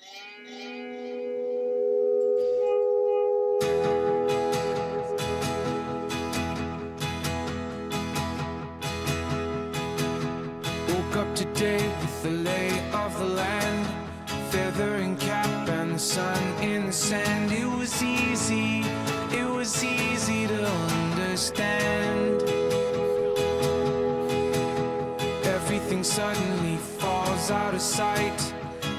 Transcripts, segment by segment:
Woke up today with the lay of the land, feather and cap and the sun in the sand. It was easy to understand. Everything suddenly falls out of sight.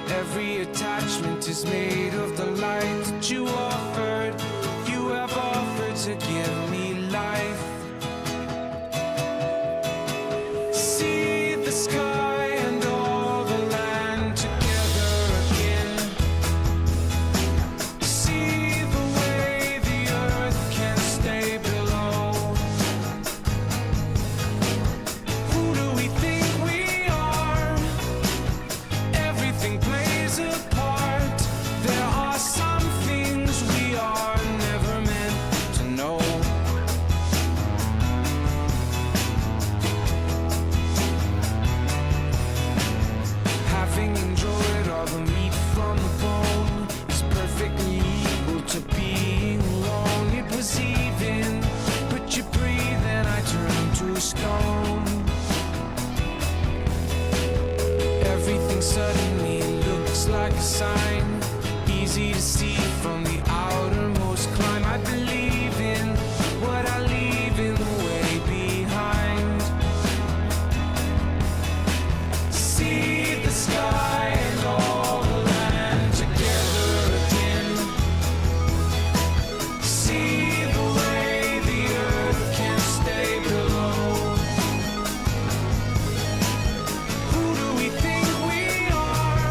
Every attachment is made of the light that you have offered to give me life. See the sky and all the land together again. See the way the earth can stay below. Who do we think we are? Everything plays a part. There are some things we are never meant to know. Having enjoyed all the meat from the bone is perfectly equal to being alone. It was even, but you breathe and I turn to stone. Everything suddenly looks like a sign, easy to see from the outermost climb. I believe in what I leave in the way behind. See the sky and all the land together again. See the way the earth can stay below. Who do we think we are?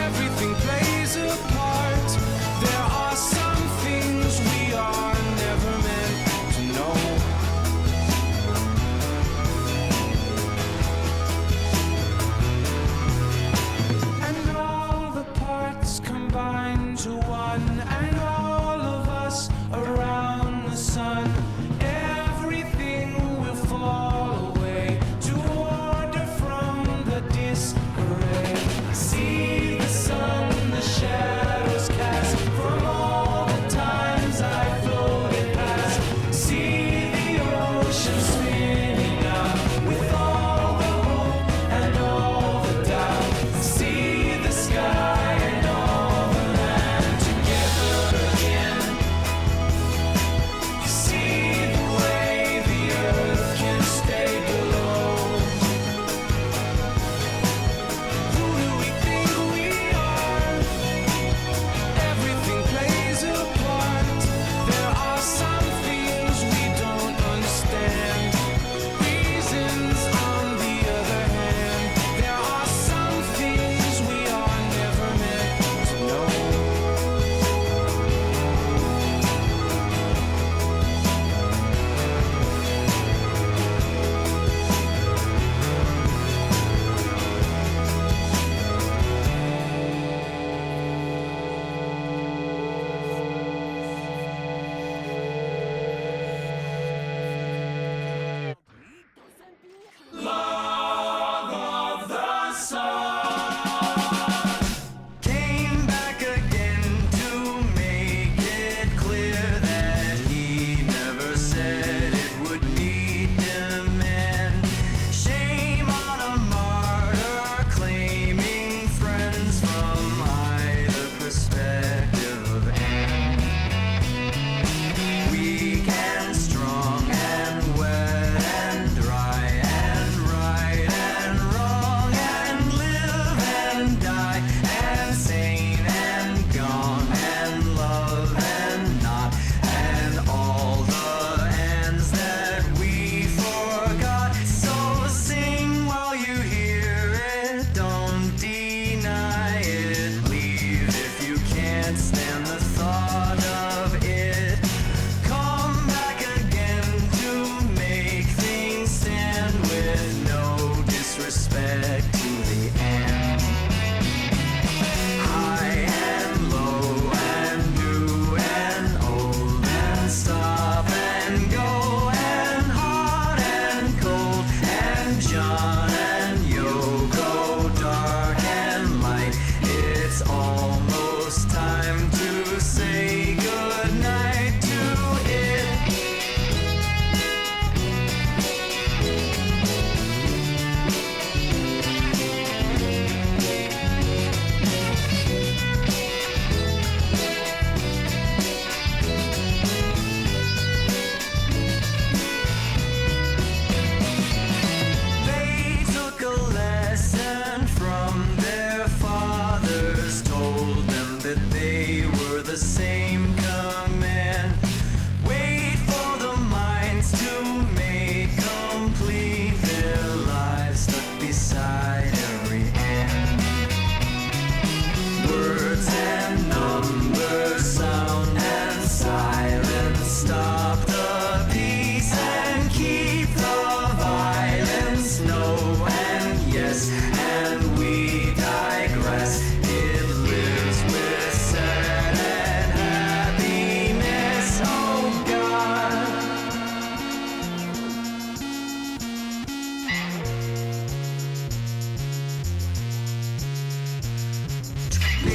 Everything plays a part. There are some things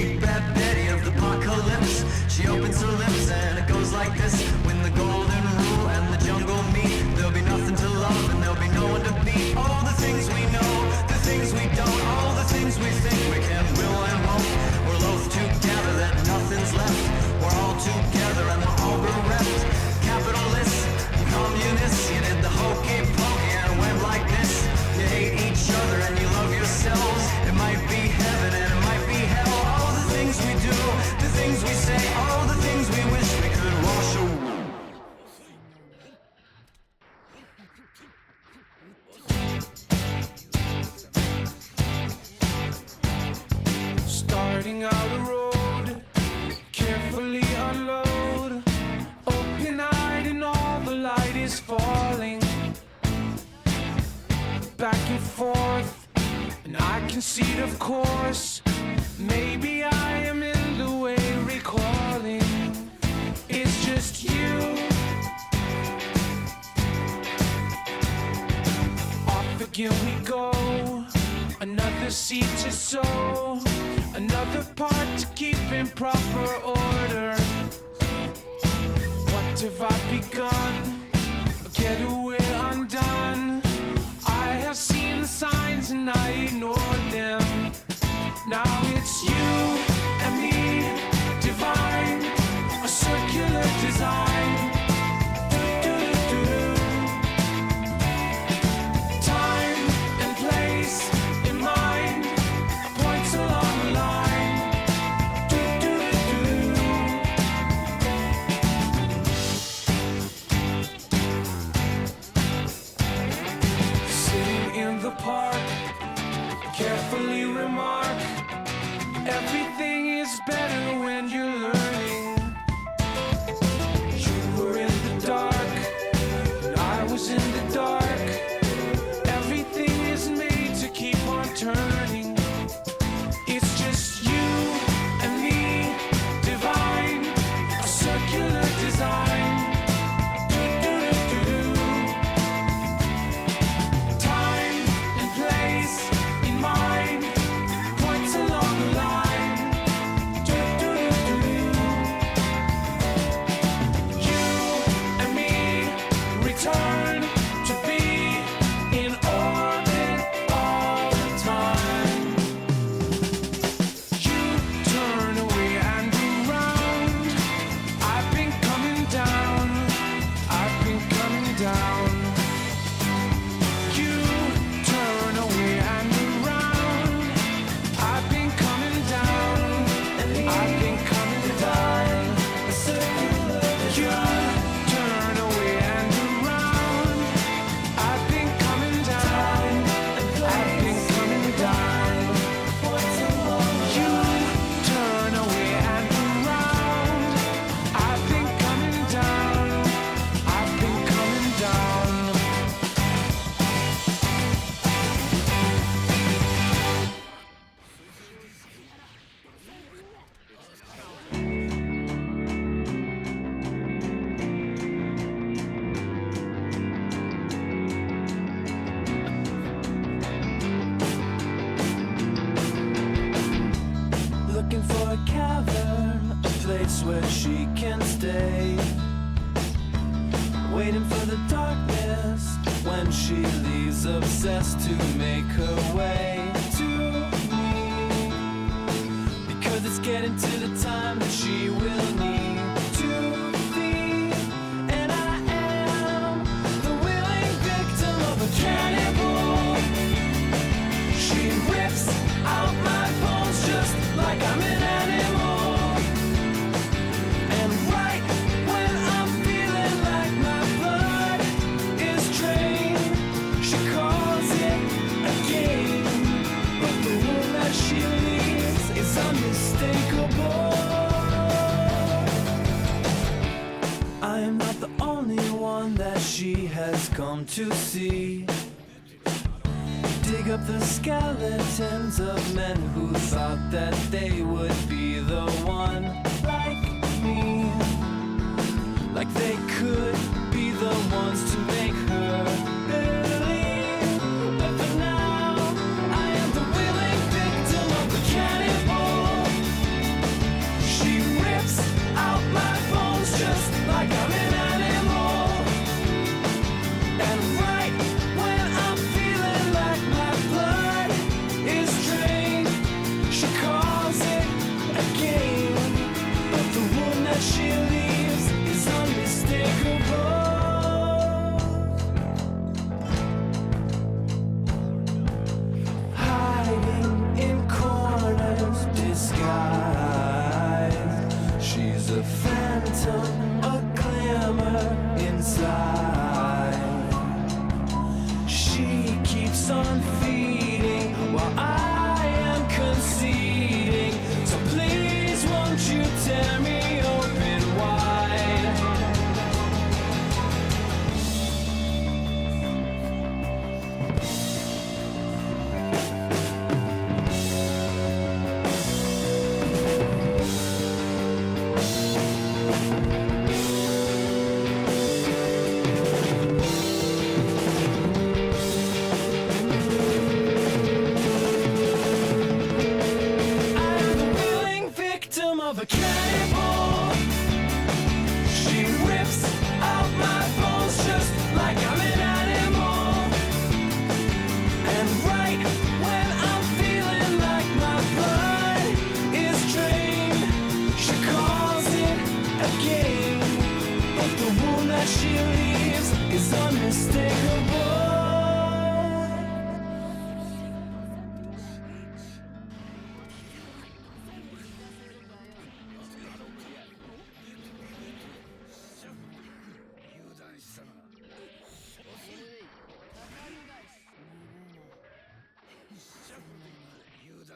big bad Betty of the apocalypse. She opens her lips and it goes like this. When the golden rule and the jungle meet, there'll be nothing to love and there'll be no one to beat. All the things we know, the things we don't, all the things we think we can, will and won't. We're loath to gather that nothing's left. We're all together and we're all bereft. Capitalists, communists, you did the hokey pokey and it went like this. You hate each other and you love yourselves. It might be heaven and it might be hell. All the things we do, the things we say, all the things we wish we could wash away. Starting out a road, carefully unload, open-eyed and all the light is falling. Back and forth, and I concede of course, maybe I am in the way recalling. It's just you. Off again we go, another seed to sow, another part to keep in proper order. What have I begun? A getaway undone. I have seen the signs and I ignored them. Now it's you and me, divine, a circular design. Time and place in mind, points along the line. Sitting in the park, carefully remark, everything is better when you're learning. You were in the dark, and I was in the dark. Everything is made to keep on turning. It's just you and me, divine, a circular design. Time and place in mind, points along the line. You and me return to be in orbit all the time. You turn away and around. I've been coming down, I've been coming down. You turn away and around. I've been coming down, I've been coming down. You turn away and around. I've been coming down, I've been coming down. You turn away and around. I've been coming down, I've been coming down. Looking for a cavern, a place where she can stay. Waiting for the darkness when she leaves, obsessed to make her way to me. Because it's getting to the time that she will need to be. And I am the willing victim of a cannibal. She rips out my bones just like I'm an animal. And right when I'm feeling like my blood is drained, she calls it a game. But the wound that she leaves is unmistakable. I am not the only one that she has come to see. Dig up the skeletons of men who thought that they would be the one like me. Like they could be the ones to make her believe. But for now, I am the willing victim of the cannibal.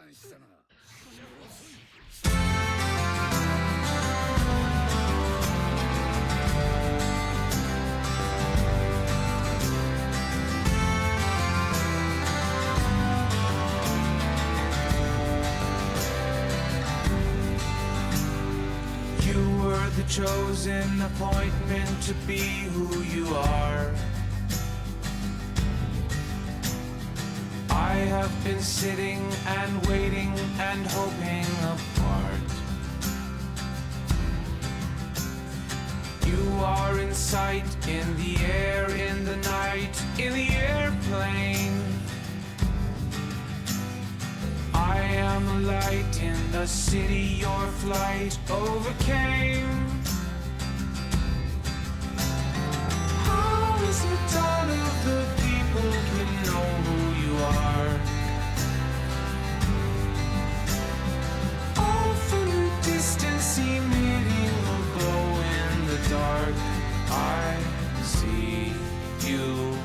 You were the chosen appointment to be who you are. I have been sitting and waiting and hoping apart. You are in sight, in the air, in the night, in the airplane. I am a light in the city your flight overcame. How is it all of the people can know who you are? All from a distance emitting a glow in the dark. I see you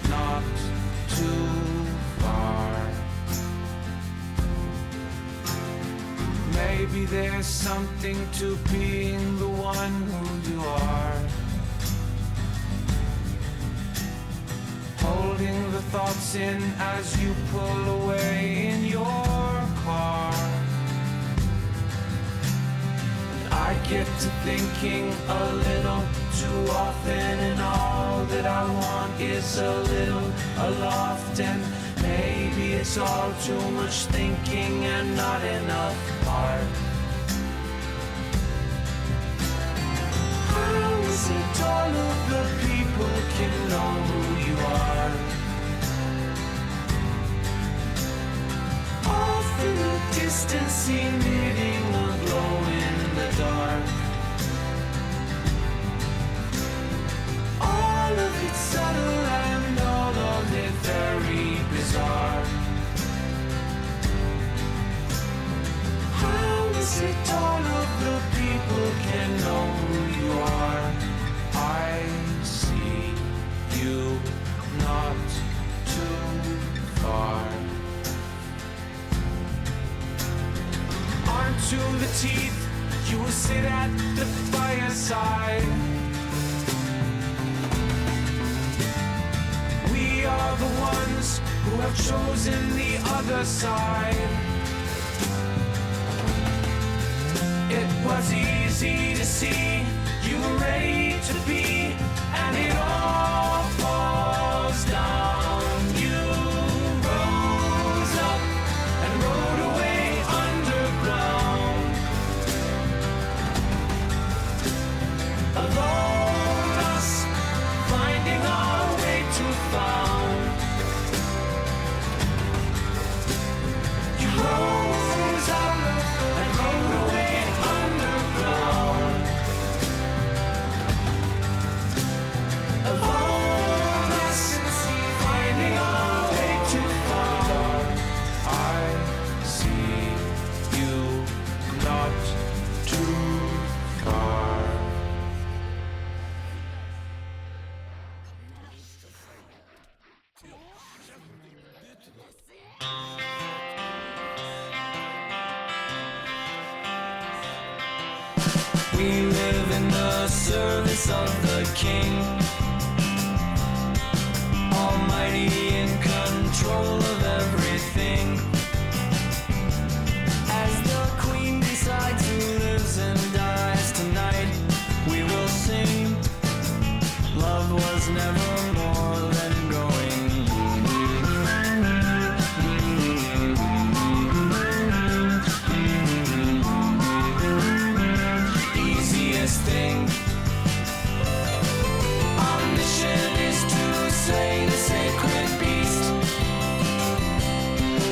not too far. Maybe there's something to being the one who you are. Holding the thoughts in as you pull away in your car. And I get to thinking a little too often, and all that I want is a little aloft. And maybe it's all too much thinking and not enough heart. How is it all of the people can know who you are? Off in the distance emitting a glow in the dark. All of it subtle and all of it very bizarre. How is it all of the people can know who you are? I see you not too far. Armed to the teeth, you will sit at the fireside. We are the ones who have chosen the other side. It was easy to see you were ready to be, and it all falls down. You rose up and rode away underground. Alone, us finding our way to found. You rose up and rode away underground. Alone, us finding our way to found. I see you not too far. We live in the service of the King, Almighty in control of everything. As the Queen decides who lives and dies tonight, we will sing. Love was never more than going. Easiest thing. Our mission is to slay the sacred beast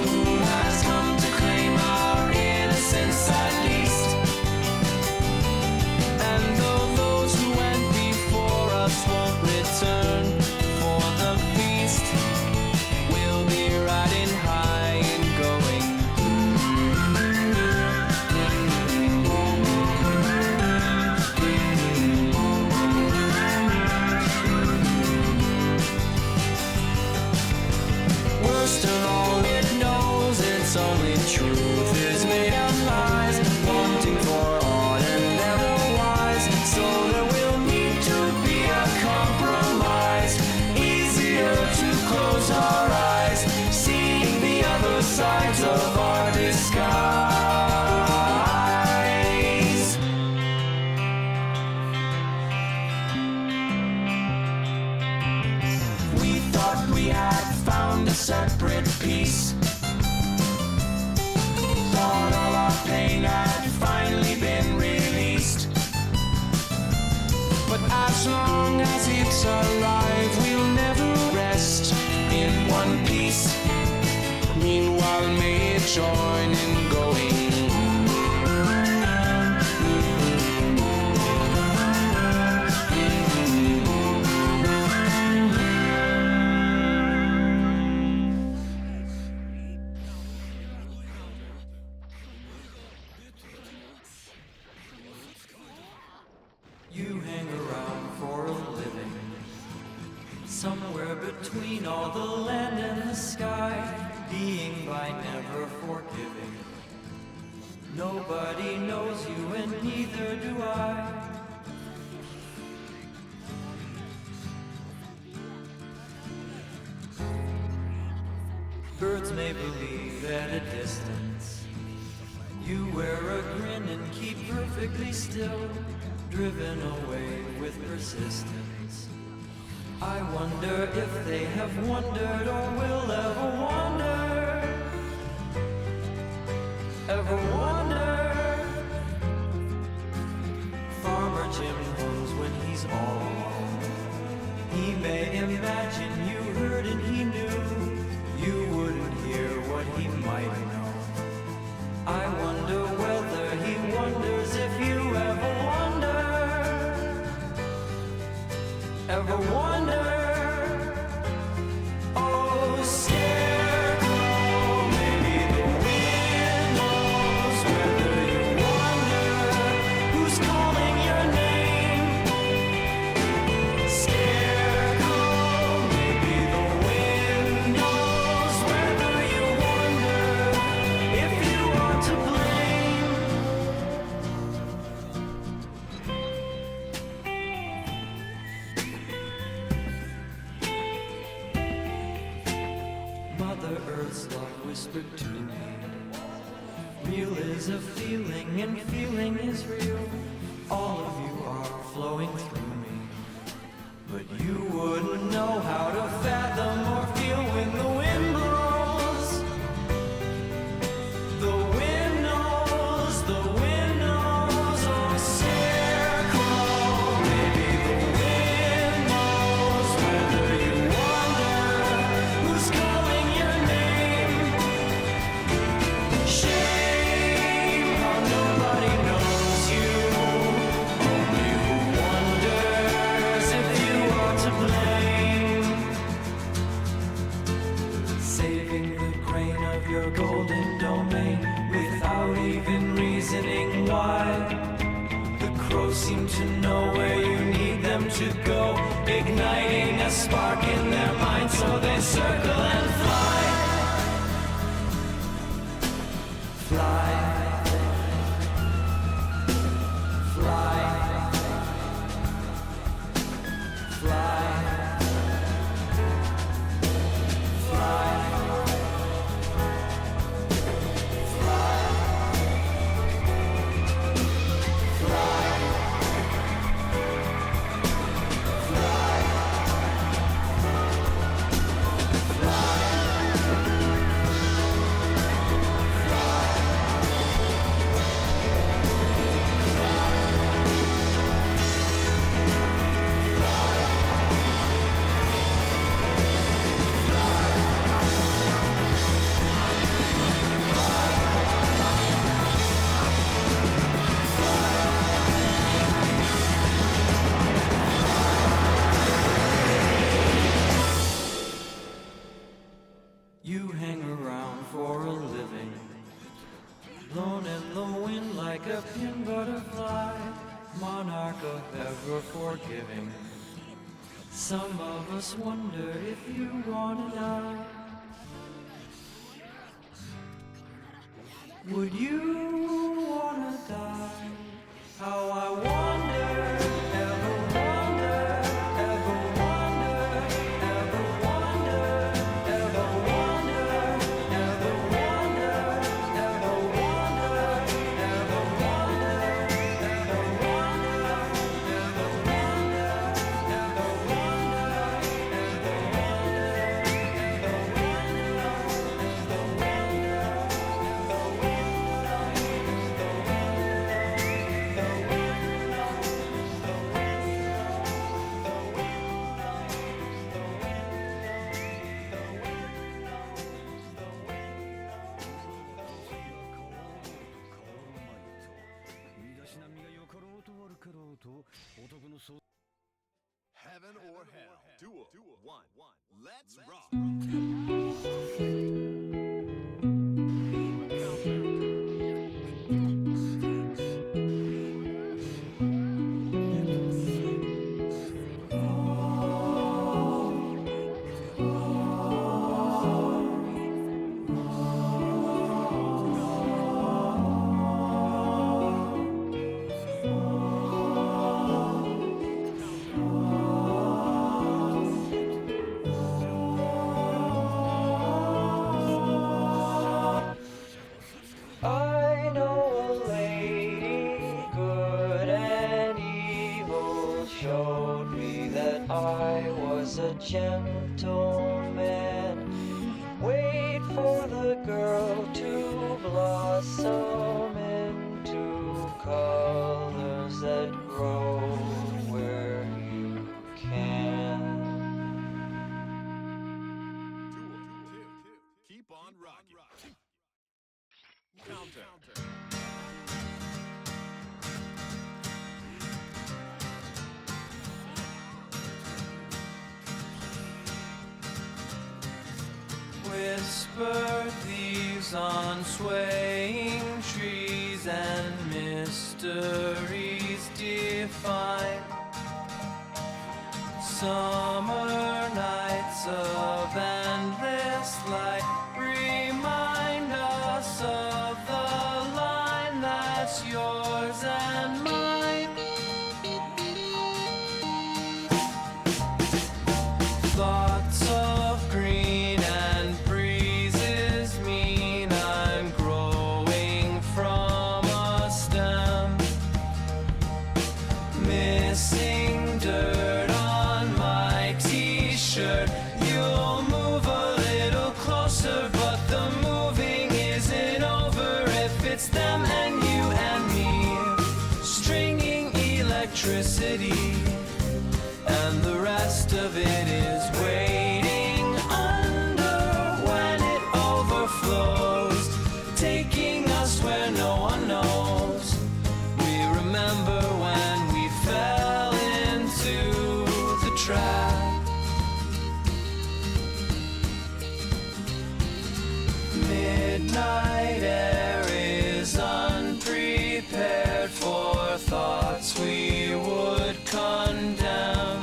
who only truth is made of lies, wanting for all and otherwise. So there will need to be a compromise. Easier to close our eyes, seeing the other sides of our disguise. We thought we had found a separate peace. Thought all our pain had finally been released. But as long as it's alive, we'll never rest in one piece. Meanwhile, may it join in going. You hang around for a living, somewhere between all the land and the sky, being by never forgiving. Nobody knows you and neither do I. Birds may believe at a distance. You wear a grin and keep perfectly still, driven away with persistence. I wonder if they have wondered or will ever wonder. Ever wonder. Farmer Jim knows when he's all alone. He may imagine you heard and he knew you wouldn't hear what he might know. I wonder whether he wonders if you ever wonder. Ever wonder? Oh, scarecrow, maybe the wind knows whether you wonder who's calling your name. Scarecrow, maybe the wind knows whether you wonder if you are to blame. Mother Earth's love whispered to me, real is a feeling and feeling is real. All of you are flowing through me, but you wouldn't know how to fathom or feel when the wind blows. The wind knows, the wind knows. Oh, scarecrow, maybe the wind knows whether you wonder who's calling your name. Shame how nobody knows you, only who wonders if you are to blame. Saving the grain of your golden domain without even reasoning why. The crows seem to know where you need them to go, igniting a spark in their mind so they circle and fly. Fly. Fly. Fly. Fly. You hang around for a living, blown in the wind like a pin butterfly, monarch of ever forgiving. Some of us wonder if you wanna die. Would you wanna die? How I wonder, ever wonder, ever wonder, ever wonder, ever wonder, ever wonder, ever wonder, ever wonder, ever wonder, ever wonder, ever Heaven or hell. Duel. One. Let's rock. I know a lady, good and evil, showed me that I was a gentleman. Wait for the girl to blossom into colors that grow where you can. Duel. Keep on rocking. Counter. Whisper leaves on swaying trees and mysteries define. Summer nights of endless light remind us of the line that's yours and mine. Thoughts of green and breezes mean I'm growing from a stem. Missing dirt on my t-shirt. You'll move a little closer, but the moving isn't over if it's them and you and me. Stringing electricity, and the rest of it is waiting under when it overflows, taking us where no one knows. We remember when we fell into the trap. Midnight air is unprepared for thoughts we would condemn.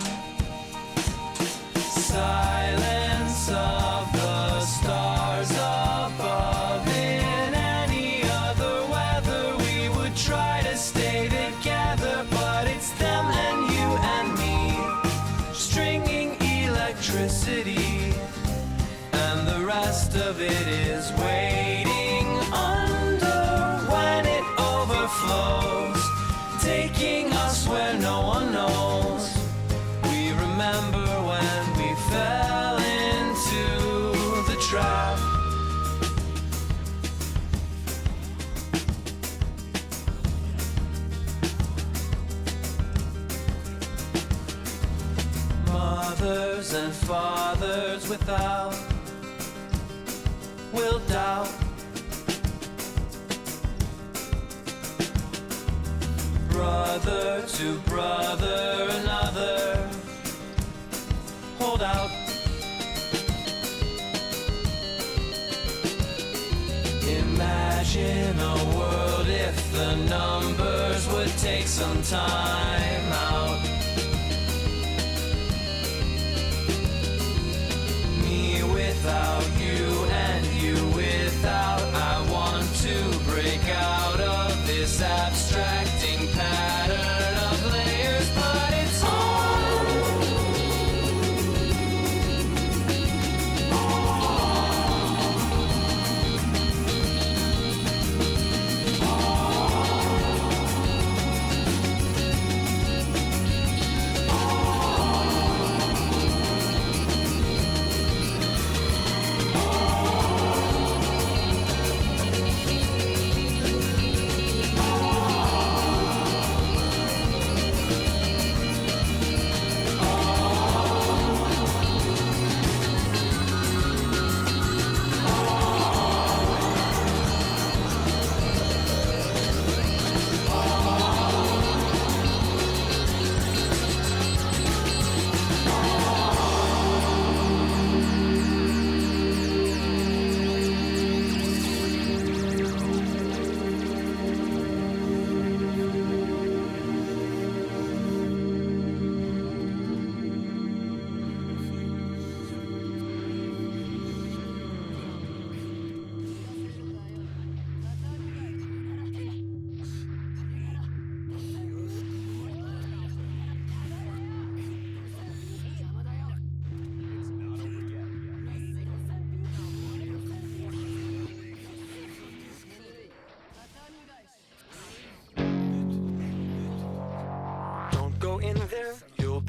Silence of the stars above. In any other weather we would try to stay together, but it's them and you and me. Stringing electricity, and the rest of it is waiting under when it overflows, taking us where no one knows. We remember when we fell into the trap. Mothers and fathers without will doubt. Brother to brother, another hold out. Imagine a world if the numbers would take some time out. Me without you and you without, I want to break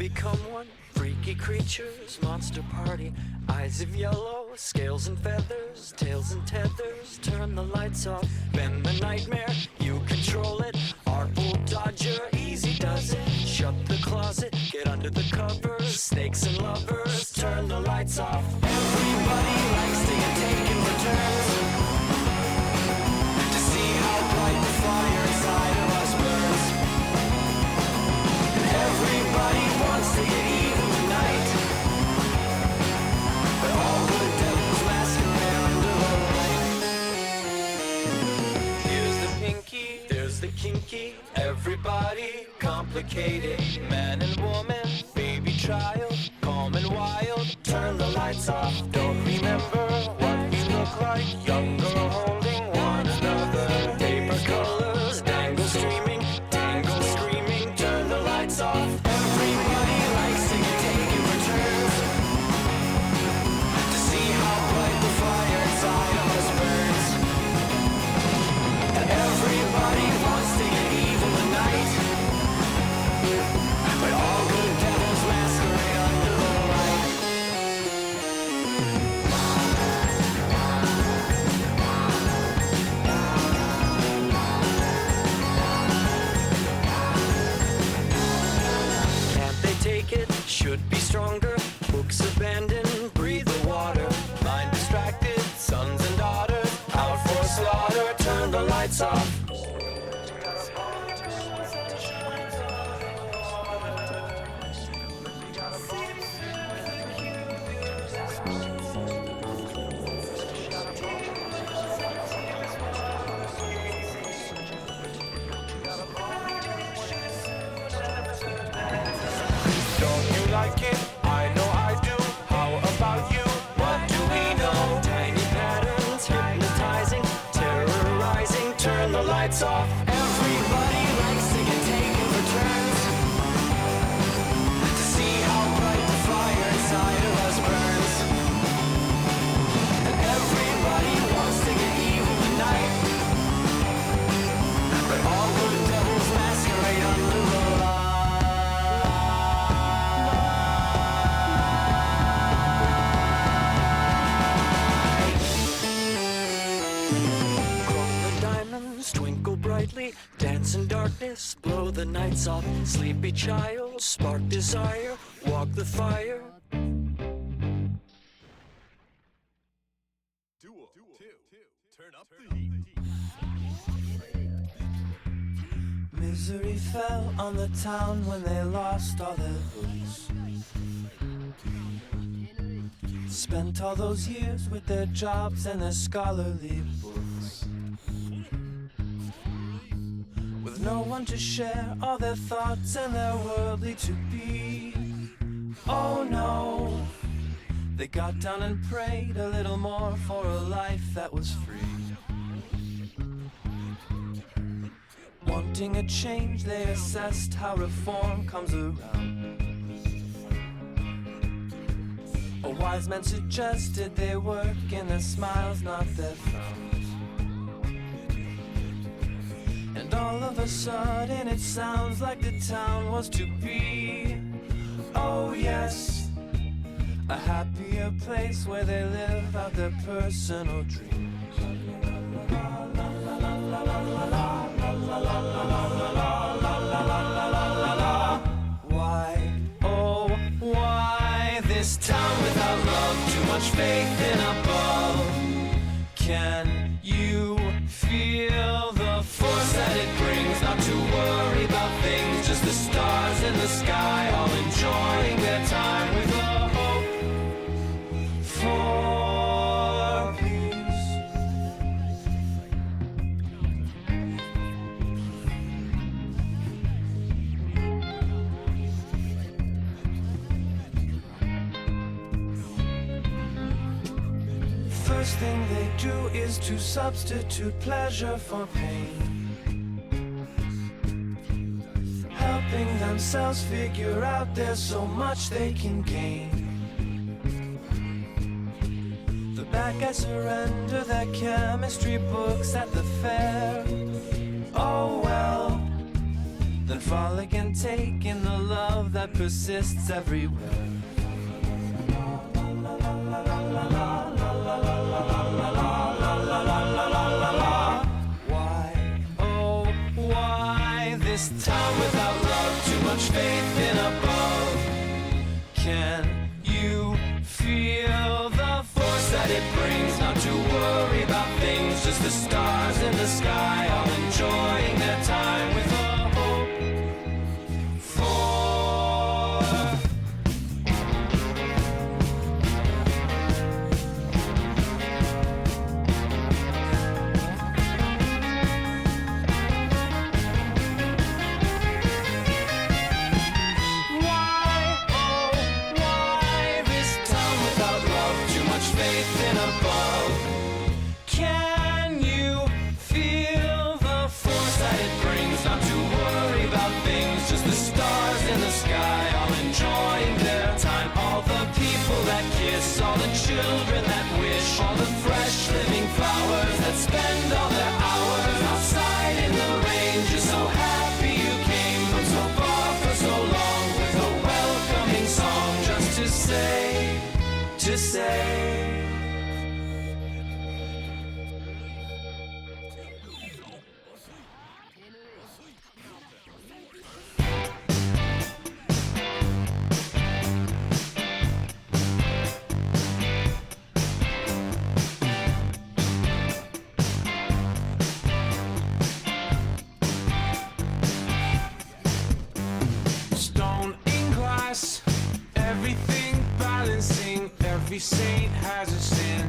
become one. Freaky creatures, monster party. Eyes of yellow, scales and feathers, tails and tethers. Turn the lights off, bend the nightmare. You control it. Artful dodger, easy does it. Shut the closet, get under the covers. Snakes and lovers, turn the lights off. Everybody likes to get taken for turns. To see how bright the fire inside of us burns. Everybody wants to get even tonight, but all good devils masquerade under the light. Here's the pinky, there's the kinky. Everybody complicated. Man and woman, baby child, calm and wild. Turn the lights off. Don't remember what we look like. Younger, holding one another. Paper colors, dangle streaming, tangle screaming. Turn the lights off. Everybody likes to get taken for turns. To see how bright the fire inside of us burns. And everybody wants to get evil tonight, but all good devils masquerade under the light. Can't they take it? Should be stronger. Books abandoned, breathe the water. Mind distracted, sons and daughters out for slaughter. Turn the lights off. Don't you like it? I know I do. How about you? What do we know? Tiny patterns, hypnotizing, terrorizing. Turn the lights off. Everybody likes to get taken for turns. To see how bright the fire inside of us burns. And everybody wants to get evil tonight, but all good devils masquerade under the light. Twinkle brightly, dance in darkness, blow the nights off. Sleepy child, spark desire, walk the fire. Duel 2. Turn up the heat. Misery fell on the town when they lost all their hooks. Spent all those years with their jobs and their scholarly books, with no one to share all their thoughts and their worldly to be. Oh no, they got down and prayed a little more for a life that was free. Wanting a change, they assessed how reform comes around. A wise man suggested they work in their smiles, not their frowns. And all of a sudden it sounds like the town was to be, oh yes, a happier place where they live out their personal dreams. Why, oh why this town without love? Too much faith in above. Can you feel the force that it brings? Not to worry about things, just the stars in the sky, all enjoying their time with a hope for peace. First thing they do is to substitute pleasure for pain, helping themselves figure out there's so much they can gain. The bad guys surrender their chemistry books at the fair. Oh well, then frolic and take in the love that that persists everywhere. Why, oh, why this town without love? Too much faith in above. Can you feel the force that it brings? Not to worry about things, just the stars in the sky, all enjoying their time with a hope for. Why, oh, why this town without love? Too much faith in above. Can you feel the force that it brings? Not to worry about things, just the stars in the sky, all enjoying their time. All the people that kiss, all the children that wish, all the fresh living flowers that spend all their hours outside in the rain. Just so happy you came from so far for so long, with a welcoming song just to say, to say. Stone and glass, everything balancing. Every saint has a sin.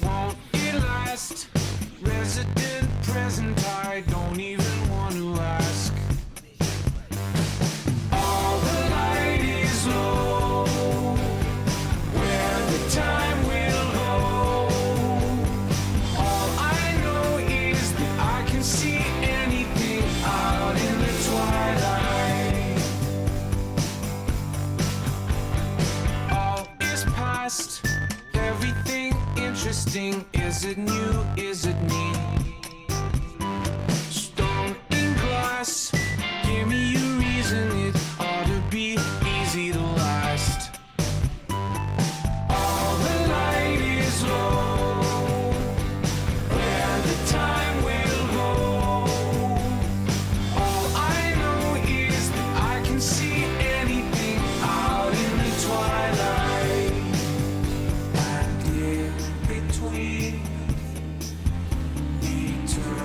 Won't it last? Resident, present, I don't even want to ask. All the light is low, where the time will go. All I know is that I can see anything out in the twilight. All is past, everything interesting. Is it new? Is it neat? Stone and glass, give me a reason. It ought to be easy to last. All the light is low, where the time will go. All I know is that I can see anything out in the twilight. And in between, eternally,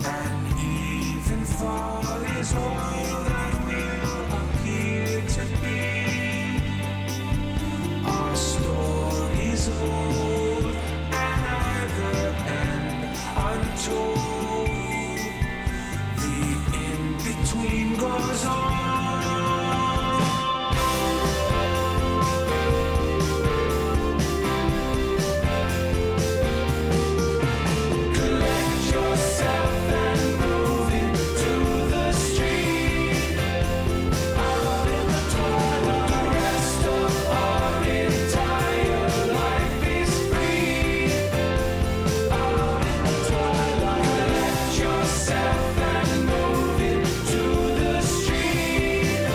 and even fall is all that will appear to be. Our story's old and either end untold. The in-between goes on. Collect yourself and move into the street. Out in the twilight, the rest of our entire life is free. Out in the twilight, collect yourself and move into the street.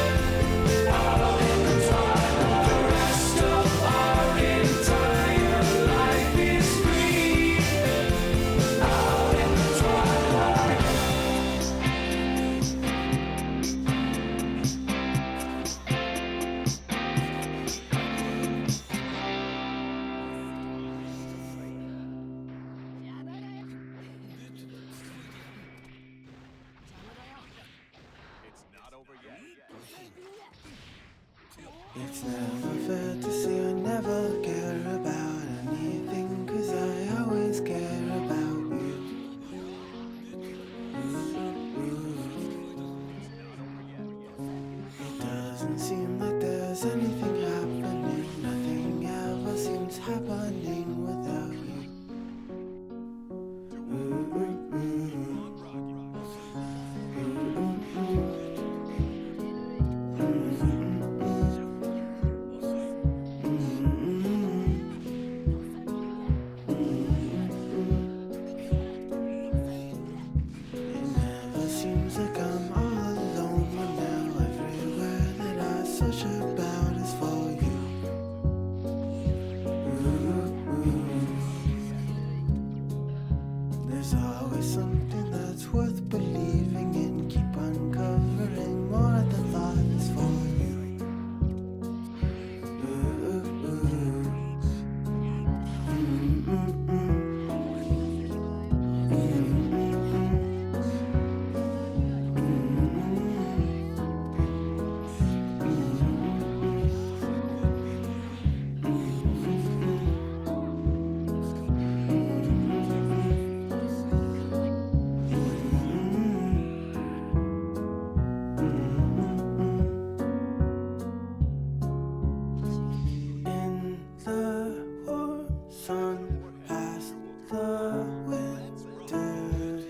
Out in the twilight, the rest of our entire life is free. Out in the twilight. It's not over yet. It's never fair to say I never care about anything, 'cause I always care about you. It doesn't seem like there's anything happening. Nothing ever seems happening without you. always something that's worth believing in. Keep uncovering more of the thoughts for you. In the warm sun, past the winter,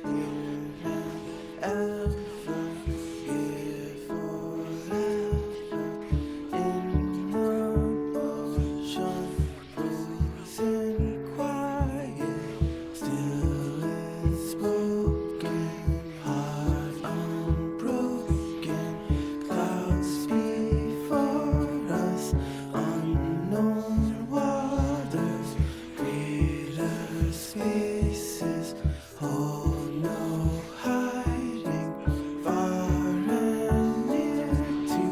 here and ever, here forever. In the motion, frozen quiet, still is spoken, heart unbroken, clouds before us. Unknown waters, greater spaces, hold no hiding, far and near to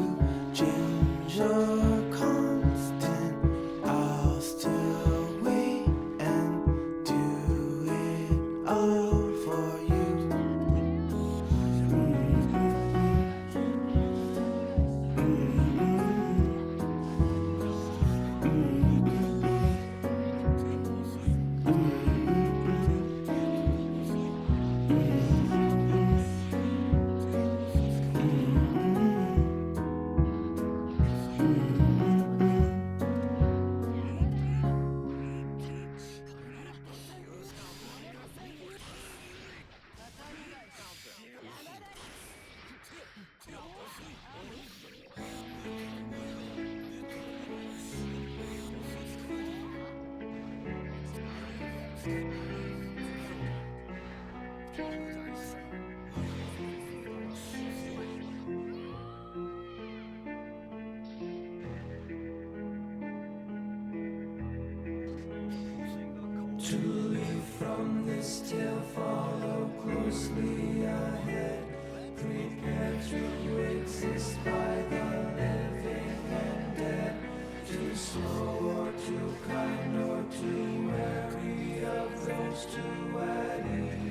change or constant. I'll still wait and do it all for you. To leave from this tale, follow closely ahead. Prepare to exist by the living and dead. Too slow or too kind or too wary of those too at ease.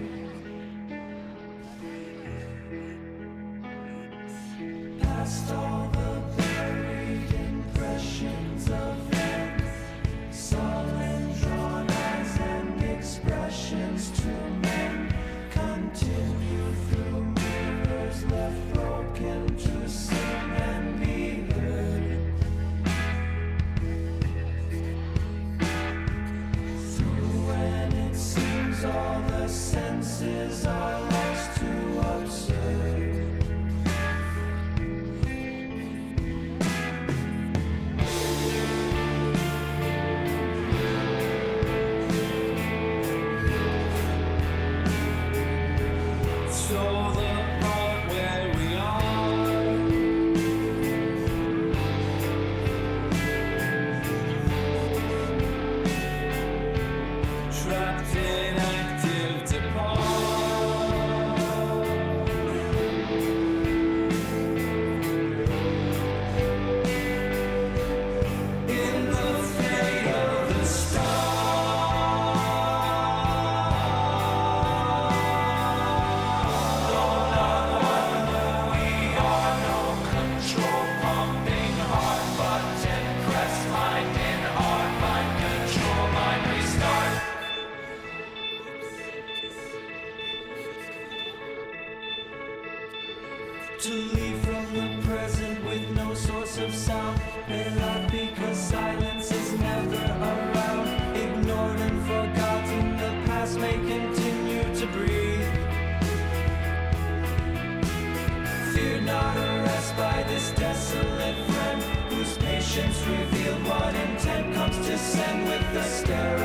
Past all the buried impressions of them, sullen drawn eyes and expressions to men, continue through mirrors left broken to sing and be heard. Through when it seems all the senses are lost to observe. So the part where we are, trapped in active depart. In the fate of the star. To leave from the present with no source of sound, may laugh because silence is never around. Ignored and forgotten, the past may continue to breathe. Fear not arrest by this desolate friend, whose patience revealed what intent comes to send with the stare